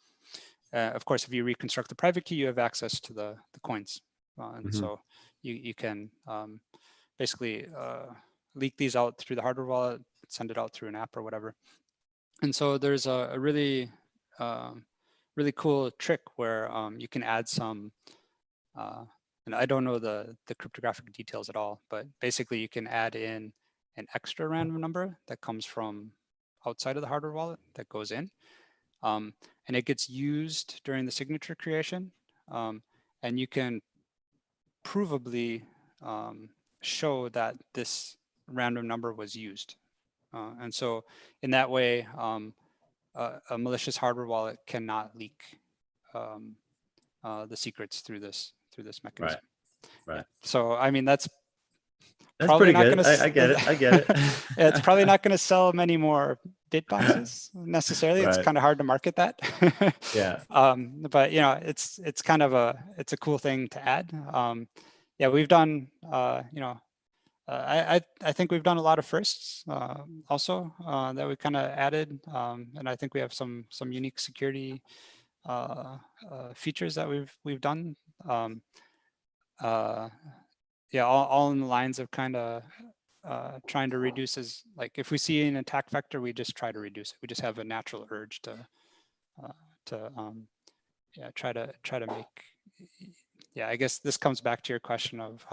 Of course, if you reconstruct the private key, you have access to the coins. And so you can basically leak these out through the hardware wallet, send it out through an app or whatever. And so there's a really, really cool trick where you can add some, and I don't know the cryptographic details at all, but basically you can add in an extra random number that comes from outside of the hardware wallet that goes in. And it gets used during the signature creation. And you can provably show that this random number was used. And so in that way, a malicious hardware wallet cannot leak the secrets through this mechanism. Right. Yeah. So, I mean, that's Pretty probably not good. going to. I get it. I get it. Yeah, it's probably not going to sell many more BitBoxes necessarily. It's Right. kind of hard to market that. Yeah. But it's kind of it's a cool thing to add. Yeah, we've done I think we've done a lot of firsts also that we kind of added, and I think we have some unique security features that we've done. Yeah, all in the lines of kind of trying to reduce, as like if we see an attack vector, we just try to reduce it. We just have a natural urge to yeah, try to make. Yeah, I guess this comes back to your question of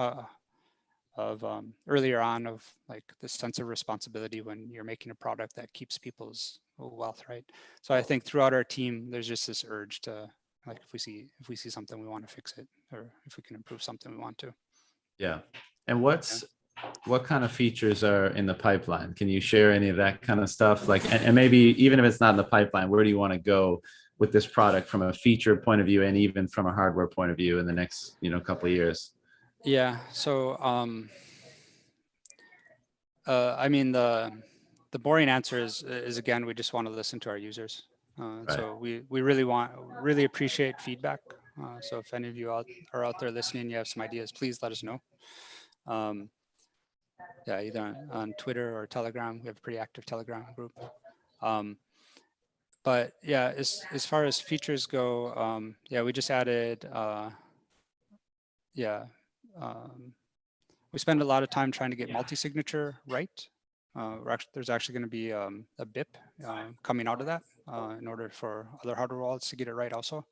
earlier on of like this sense of responsibility when you're making a product that keeps people's wealth, right? So I think throughout our team, there's just this urge to, like, if we see something, we want to fix it, or if we can improve something, we want to. Yeah. And what kind of features are in the pipeline? Can you share any of that kind of stuff? Like, and maybe even if it's not in the pipeline, where do you want to go with this product from a feature point of view and even from a hardware point of view in the next, couple of years? Yeah. So, I mean, the boring answer is again, we just want to listen to our users. Right. So we really appreciate feedback So if any of you are out there listening, you have some ideas, please let us know. Yeah, either on Twitter or Telegram. We have a pretty active Telegram group. But yeah, as far as features go, yeah, we just added, yeah, we spend a lot of time trying to get multi-signature right. There's actually going to be a BIP coming out of that in order for other hardware wallets to get it right also,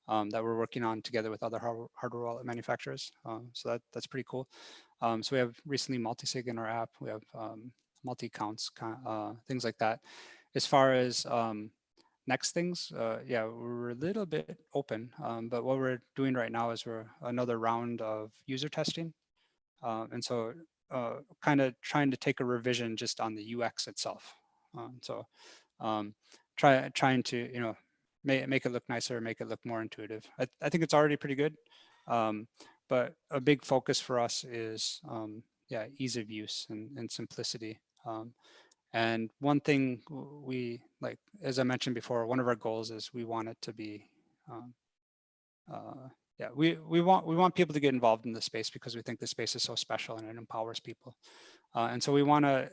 that we're working on together with other hardware wallet manufacturers. So that's pretty cool. So we have recently multi-sig in our app. We have multi-accounts, things like that. As far as next things, yeah, we're a little bit open, but what we're doing right now is we're another round of user testing. And so kind of trying to take a revision just on the UX itself. So trying to, you know, make it look nicer, make it look more intuitive. I think it's already pretty good. But a big focus for us is, yeah, ease of use and simplicity. And one thing we, like, as I mentioned before, one of our goals is we want it to be, yeah, we want people to get involved in the space because we think the space is so special and it empowers people. And so we want to,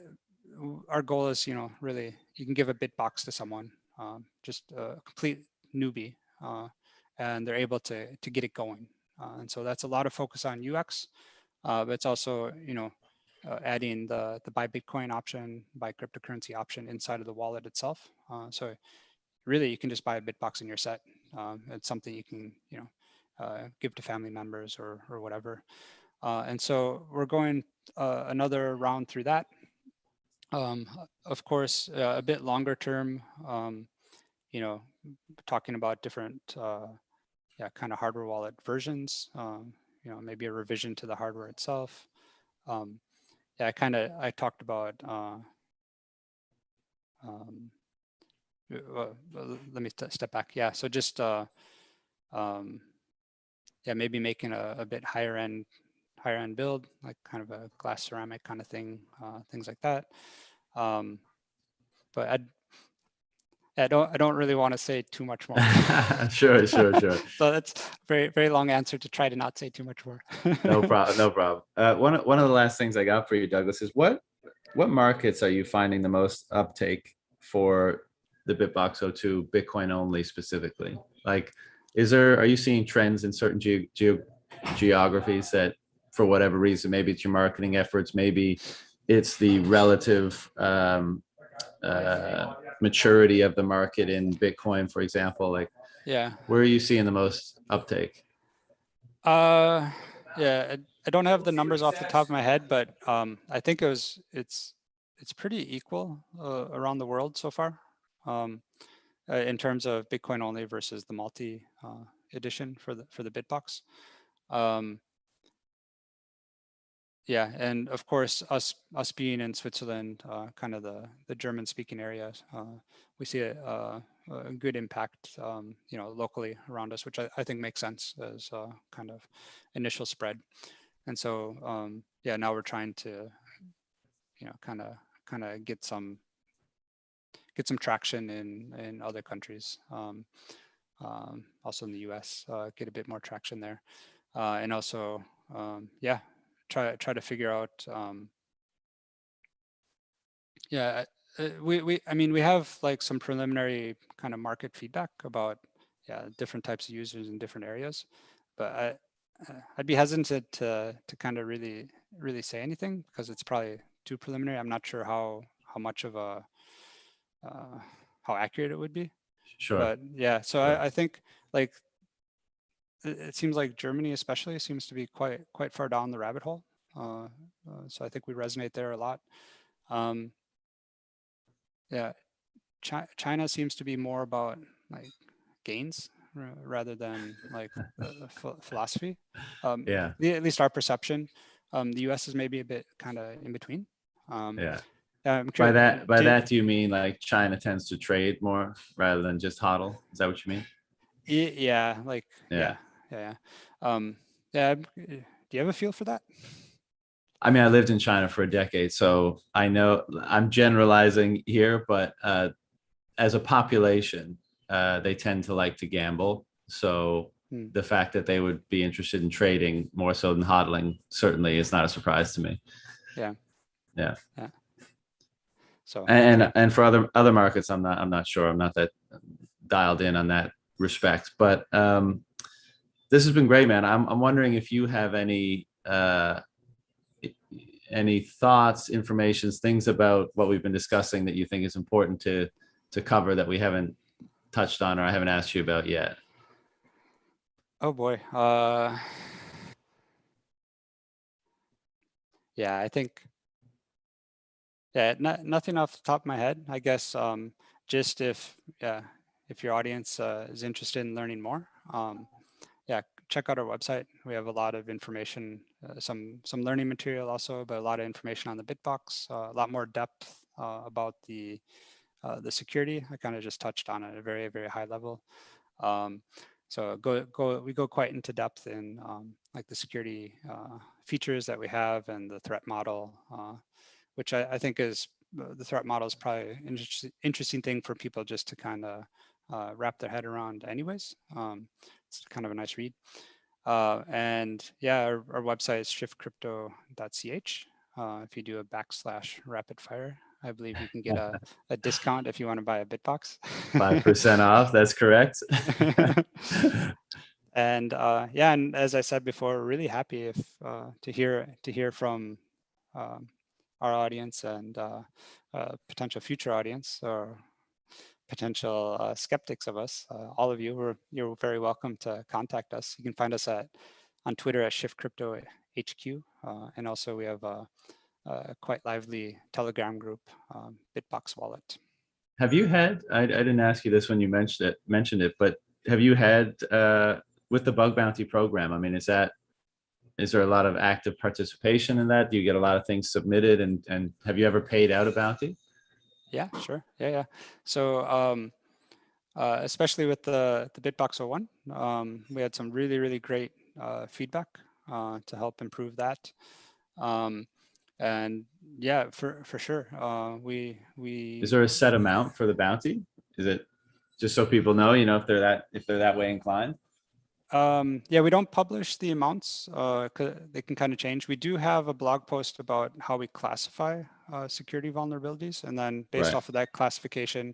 our goal is, you know, really, you can give a BitBox to someone, just a complete newbie, and they're able to get it going. And so that's a lot of focus on UX, but it's also, you know, adding the buy Bitcoin option, buy cryptocurrency option inside of the wallet itself. So really, you can just buy a BitBox in your set. It's something you can, you know, give to family members or whatever. And so we're going another round through that. Of course, a bit longer term, you know, talking about different, yeah, kind of hardware wallet versions, you know, maybe a revision to the hardware itself. Yeah, I talked about, let me step back. Yeah, so just, yeah, maybe making a bit higher end build, like kind of a glass ceramic kind of thing, things like that. But I don't really want to say too much more. Sure. So that's a very long answer to try to not say too much more. No problem. No problem. One of the last things I got for you, Douglas, is what markets are you finding the most uptake for the BitBox02 Bitcoin only specifically? Like, are you seeing trends in certain geographies that, for whatever reason, maybe it's your marketing efforts, maybe it's the relative maturity of the market in Bitcoin, for example? Like, Yeah. where are you seeing the most uptake? Yeah, I don't have the numbers off the top of my head, but I think it's pretty equal around the world so far, in terms of Bitcoin only versus the multi edition for the BitBox. Yeah, and of course, us being in Switzerland, kind of the German speaking areas, we see a good impact, you know, locally around us, which I think makes sense as kind of initial spread. And so, yeah, now we're trying to, you know, kind of get some traction in other countries, also in the US, get a bit more traction there, and also, yeah, try to figure out, yeah, I mean, we have like some preliminary kind of market feedback about, yeah, different types of users in different areas, but I'd be hesitant to kind of really say anything because it's probably too preliminary. I'm not sure how much of a how accurate it would be. Sure. But yeah, so Sure. I think, like, it seems like Germany especially seems to be quite far down the rabbit hole. So I think we resonate there a lot. Yeah, China seems to be more about like gains rather than like philosophy. Yeah. At least our perception. The US is maybe a bit kind of in between. Yeah. I'm By curious, that, do you mean like China tends to trade more rather than just hodl? Is that what you mean? yeah, like, Yeah. yeah. Yeah. Do you have a feel for that? I mean, I lived in China for a decade, so I know I'm generalizing here, but as a population, they tend to like to gamble. So Mm. the fact that they would be interested in trading more so than hodling certainly is not a surprise to me. Yeah. Yeah. Yeah. So And for other markets, I'm not sure. I'm not that dialed in on that respect. But this has been great, man. I'm wondering if you have any thoughts, informations, things about what we've been discussing that you think is important to cover that we haven't touched on or I haven't asked you about yet. oh boy. Yeah, I think yeah, nothing off the top of my head. I guess just if your audience is interested in learning more, yeah, check out our website. We have a lot of information, some learning material also, but a lot of information on the BitBox, a lot more depth about the security. I kind of just touched on it at a very, very high level. So we go quite into depth in like the security features that we have and the threat model, which I think is the threat model is probably an interesting thing for people just to kind of wrap their head around anyways. It's kind of a nice read. And yeah, our website is shiftcrypto.ch. If you do a /rapid fire, I believe you can get a discount if you want to buy a BitBox. 5% off. That's correct. And yeah, and as I said before, we're really happy if to hear from our audience and potential future audience or potential skeptics of us. All of you, you're very welcome to contact us. You can find us on Twitter at ShiftCrypto HQ, and also we have a quite lively Telegram group, BitBox Wallet. Have you had, I didn't ask you this when you mentioned it, but have you had with the bug bounty program, I mean, is there a lot of active participation in that? Do you get a lot of things submitted, and have you ever paid out a bounty? Yeah, sure. Yeah. So especially with the BitBox01, we had some really, really great feedback to help improve that. And yeah, for sure. Is there a set amount for the bounty? Is it just so people know, if they're that way inclined? Yeah, we don't publish the amounts. They can kind of change. We do have a blog post about how we classify security vulnerabilities, and then based Right. off of that classification,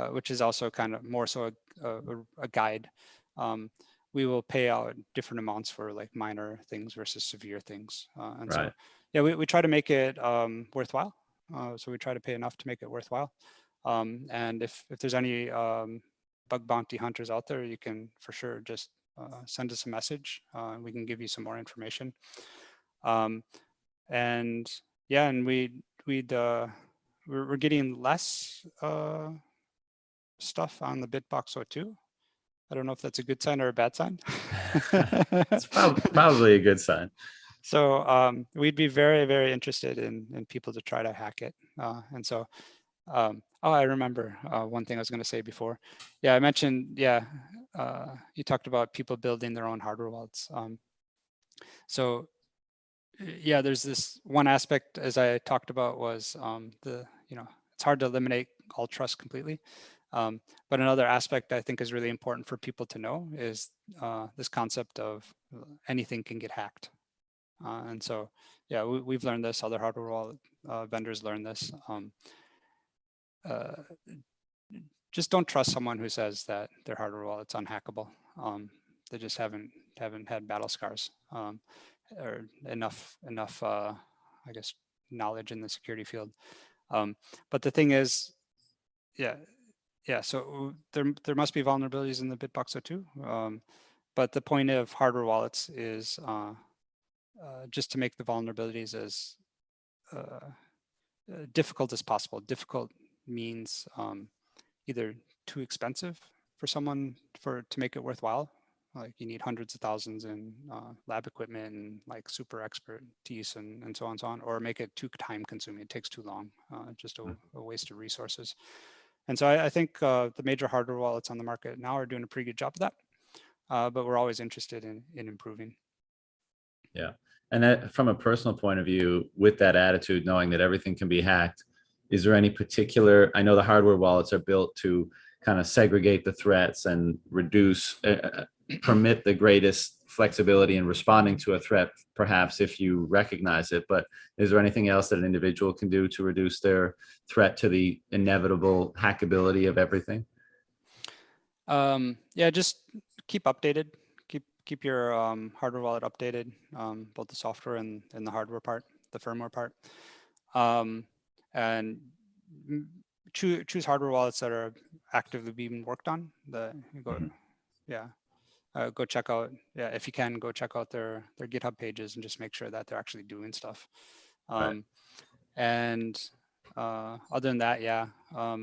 which is also kind of more so a guide, we will pay out different amounts for like minor things versus severe things. And Right. so, yeah, we try to make it worthwhile. So we try to pay enough to make it worthwhile. And if there's any bug bounty hunters out there, you can for sure just send us a message. We can give you some more information. And yeah, and we're getting less stuff on the BitBox02. I don't know if that's a good sign or a bad sign. It's probably a good sign. So we'd be very, very interested in people to try to hack it. And so, oh, I remember one thing I was going to say before. Yeah, I mentioned, you talked about people building their own hardware wallets. So yeah, there's this one aspect, as I talked about, was it's hard to eliminate all trust completely. But another aspect I think is really important for people to know is this concept of anything can get hacked. And so, yeah, we've learned this, other hardware wallet vendors learn this. Just don't trust someone who says that their hardware wallet's unhackable. They just haven't had battle scars or enough I guess knowledge in the security field. But the thing is, so there must be vulnerabilities in the BitBox02. But the point of hardware wallets is just to make the vulnerabilities as difficult as possible. Difficult means either too expensive for someone to make it worthwhile. Like you need hundreds of thousands in lab equipment and like super expertise and so on, or make it too time consuming. It takes too long, just a waste of resources. And so I think the major hardware wallets on the market now are doing a pretty good job of that, but we're always interested in improving. Yeah. And that, from a personal point of view, with that attitude, knowing that everything can be hacked, is there any particular, I know the hardware wallets are built to kind of segregate the threats and reduce, permit the greatest flexibility in responding to a threat, perhaps if you recognize it. But is there anything else that an individual can do to reduce their threat to the inevitable hackability of everything? Yeah, just keep updated. Keep your hardware wallet updated, both the software and the hardware part, the firmware part, and choose hardware wallets that are actively being worked on. Yeah, go check out. Yeah, if you can, go check out their GitHub pages and just make sure that they're actually doing stuff. Right. And other than that, yeah, I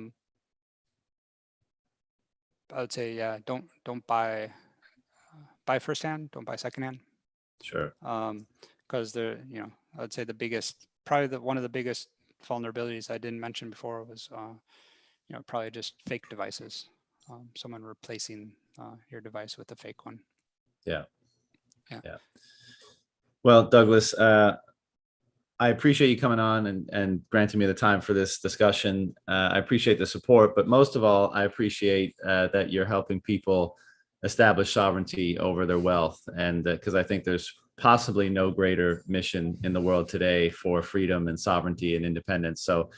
would say, yeah, don't buy firsthand, don't buy secondhand. Sure. Because I would say probably one of the biggest vulnerabilities I didn't mention before was, probably just fake devices. Someone replacing your device with a fake one. Yeah. Yeah. Yeah. Well, Douglas, I appreciate you coming on and granting me the time for this discussion. I appreciate the support, but most of all, I appreciate that you're helping people establish sovereignty over their wealth. And because I think there's possibly no greater mission in the world today for freedom and sovereignty and independence. So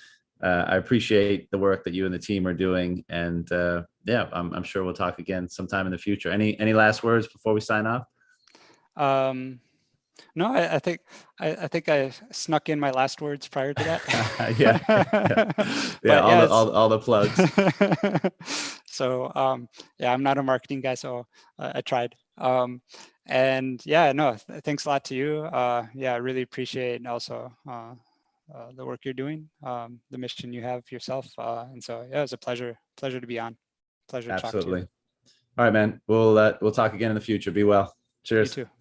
I appreciate the work that you and the team are doing. And yeah, I'm sure we'll talk again sometime in the future. Any last words before we sign off? No, I think I snuck in my last words prior to that. Yeah, yeah. All the plugs. So yeah, I'm not a marketing guy, so I tried. And yeah, no, thanks a lot to you. Yeah, I really appreciate also the work you're doing, the mission you have yourself. And so yeah, it was a pleasure to be on. Pleasure to talk to you. Absolutely. All right, man. We'll talk again in the future. Be well. Cheers. You too.